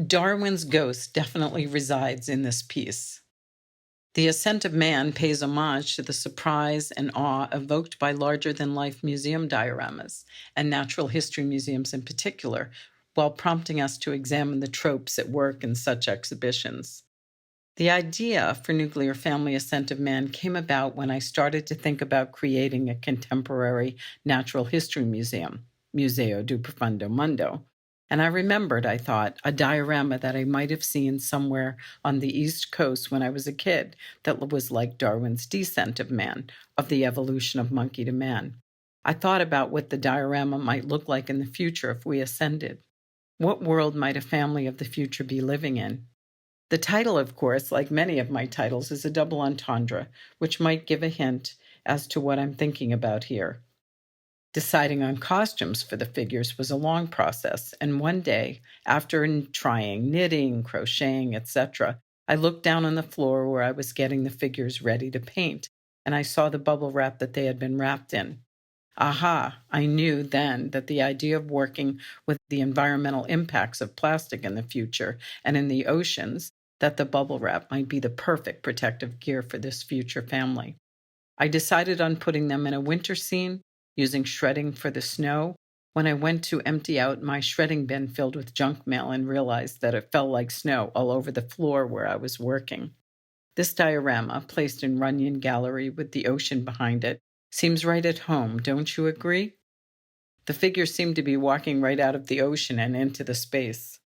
Darwin's ghost definitely resides in this piece. The Ascent of Man pays homage to the surprise and awe evoked by larger-than-life museum dioramas, and natural history museums in particular, while prompting us to examine the tropes at work in such exhibitions. The idea for Nuclear Family Ascent of Man came about when I started to think about creating a contemporary natural history museum, Museo du Profundo Mundo. And I remembered, I thought, a diorama that I might have seen somewhere on the East Coast when I was a kid that was like Darwin's Descent of Man, of the evolution of monkey to man. I thought about what the diorama might look like in the future if we ascended. What world might a family of the future be living in? The title, of course, like many of my titles, is a double entendre, which might give a hint as to what I'm thinking about here. Deciding on costumes for the figures was a long process, and one day, after trying knitting, crocheting, etc., I looked down on the floor where I was getting the figures ready to paint, and I saw the bubble wrap that they had been wrapped in. Aha, I knew then that the idea of working with the environmental impacts of plastic in the future and in the oceans, that the bubble wrap might be the perfect protective gear for this future family. I decided on putting them in a winter scene, using shredding for the snow, when I went to empty out my shredding bin filled with junk mail and realized that it fell like snow all over the floor where I was working. This diorama, placed in Runyon Gallery with the ocean behind it, seems right at home, don't you agree? The figures seem to be walking right out of the ocean and into the space.